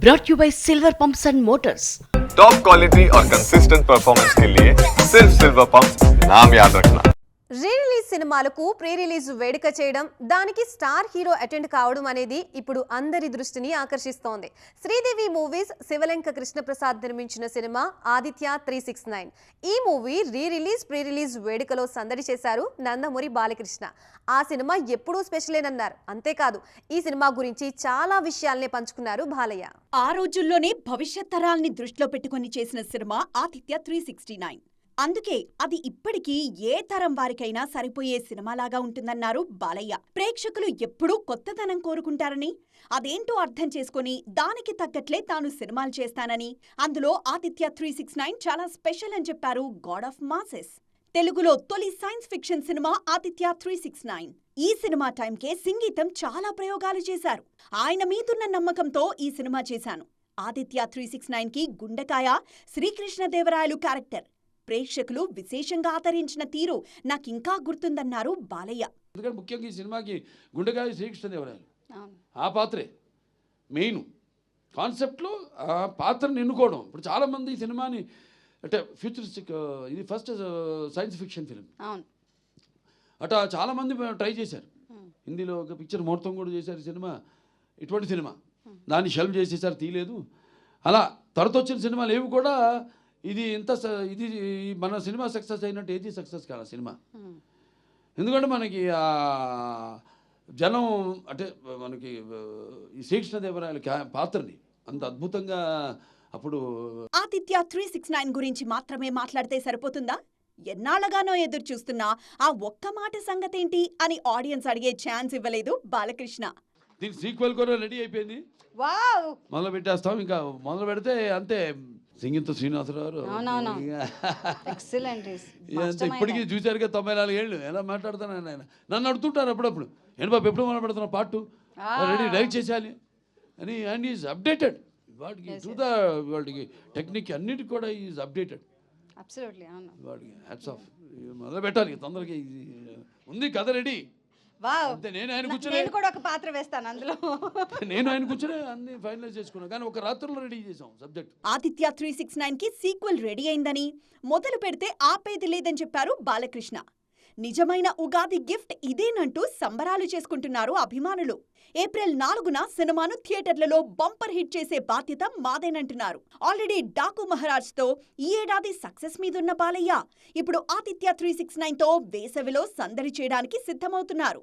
brought you by Silver Pumps and Motors. Top quality और consistent performance के लिए सिर्फ सिल्वर पंप्स नाम याद रखना. రీ రిలీజ్ సినిమాలకు ప్రీ రిలీజ్ వేడుక చేయడం, దానికి స్టార్ హీరో అటెండ్ కావడం అనేది ఇప్పుడు అందరి దృష్టిని ఆకర్షిస్తోంది. శ్రీదేవి మూవీస్ శివలంక కృష్ణప్రసాద్ నిర్మించిన సినిమా ఆదిత్య 369. ఈ movie re release pre release వేడుకలో సందడి చేశారు నందమూరి బాలకృష్ణ. ఆ సినిమా ఎప్పుడూ స్పెషలేనన్నారు. అంతేకాదు, ఈ సినిమా గురించి చాలా విషయాల్ని పంచుకున్నారు బాలయ్య. ఆ రోజుల్లోనే భవిష్యత్ తరాల్ని దృష్టిలో పెట్టుకుని చేసిన సినిమా ఆదిత్య 369. అందుకే అది ఇప్పటికీ ఏ తరం వారికైనా సరిపోయే సినిమాలాగా ఉంటుందన్నారు బాలయ్య. ప్రేక్షకులు ఎప్పుడూ కొత్తదనం కోరుకుంటారని, అదేంటో అర్థం చేసుకుని దానికి తగ్గట్లే తాను సినిమాలు చేస్తానని, అందులో ఆదిత్య 369 చాలా స్పెషల్ అని చెప్పారు గాడ్ ఆఫ్ మాసెస్. తెలుగులో తొలి సైన్స్ ఫిక్షన్ సినిమా ఆదిత్య 369. ఈ సినిమా టైంకే సంగీతం చాలా ప్రయోగాలు చేశారు. ఆయన మీదున్న నమ్మకంతో ఈ సినిమా చేశాను. ఆదిత్య 369కి గుండెకాయ శ్రీకృష్ణదేవరాయలు క్యారెక్టర్ ప్రేక్షకులు విశేషంగా ఆదరించిన తీరు నాకింకా గుర్తుందన్నారు బాలయ్య. ఎందుకంటే ముఖ్యంగా ఈ సినిమాకి గుండెకాయ శ్రీకృష్ణదేవరాయలు ఆ పాత్రే మెయిన్ కాన్సెప్ట్లో ఆ పాత్రను ఎన్నుకోవడం. ఇప్పుడు చాలామంది ఈ సినిమాని అంటే ఫ్యూచరిస్టిక్, ఇది ఫస్ట్ సైన్స్ ఫిక్షన్ ఫిలిం అట్లా చాలామంది ట్రై చేశారు. హిందీలో ఒక పిక్చర్ ముహూర్తం కూడా చేశారు. సినిమా ఇటువంటి సినిమా దాన్ని షెల్ఫ్ చేసేసారు, తీయలేదు. అలా తర్వాత వచ్చిన సినిమాలు ఏవి కూడా ఇది ఇది మన సినిమా సక్సెస్ అయినట్టు ఏది సక్సెస్ కాదు సినిమా. ఎందుకంటే మనకి జనం అంటే మనకి ఈ శ్రీకృష్ణదేవరాయల పాత్రని అంత అద్భుతంగా అప్పుడు. ఆదిత్య 369 గురించి మాత్రమే మాట్లాడితే సరిపోతుందా? ఎన్నాళ్ళగానో ఎదురు చూస్తున్నా ఆ ఒక్క మాట సంగతేంటి అని ఆడియన్స్ అడిగే ఛాన్స్ ఇవ్వలేదు బాలకృష్ణ. దీని సీక్వెల్ కూడా రెడీ అయిపోయింది. మొదలు పెట్టేస్తాం. ఇంకా మొదలు పెడితే అంతే. సింగీత శ్రీనివాసరావు ఇప్పటికీ చూశారుగా 94 ఏళ్ళు ఎలా మాట్లాడుతాను ఆయన. నన్ను అడుగుతుంటారు అప్పుడప్పుడు, ఏంటి బాబు ఎప్పుడు మొదలు పెడుతున్నా పార్ట్ 2 రెడీ డైరెక్ట్ చేసేయాలి అని. అండ్ ఈజ్ అప్డేటెడ్ వాటికి వాటికి టెక్నిక్ అన్నిటికి కూడా ఈజ్ అప్డేటెడ్. వాటికి హ్యాట్స్ ఆఫ్. మొదలు పెట్టాలి తొందరగా. ఉంది కథ రెడీ. నేను కూడా ఒక పాత్ర వేస్తాను అందులో. నేను ఆయన కూర్చొని అన్ని ఫైనలైజ్ చేసుకున్నాను, కానీ ఒక రాత్రిలో రెడీ చేసాం సబ్జెక్ట్. ఆదిత్య 369కి సీక్వెల్ రెడీ అయిందని, మొదలు పెడితే ఆపేది లేదని చెప్పారు బాలకృష్ణ. నిజమైన ఉగాది గిఫ్ట్ ఇదేనంటూ సంబరాలు చేసుకుంటున్నారు అభిమానులు. ఏప్రిల్ 4న సినిమాను థియేటర్లలో బంపర్ హిట్ చేసే బాధ్యత మాదేనంటున్నారు. ఆల్రెడీ డాకు మహారాజ్తో ఈ ఏడాది సక్సెస్ మీదున్న బాలయ్య ఇప్పుడు ఆదిత్య 369తో వేసవిలో సందడి చేయడానికి సిద్ధమవుతున్నారు.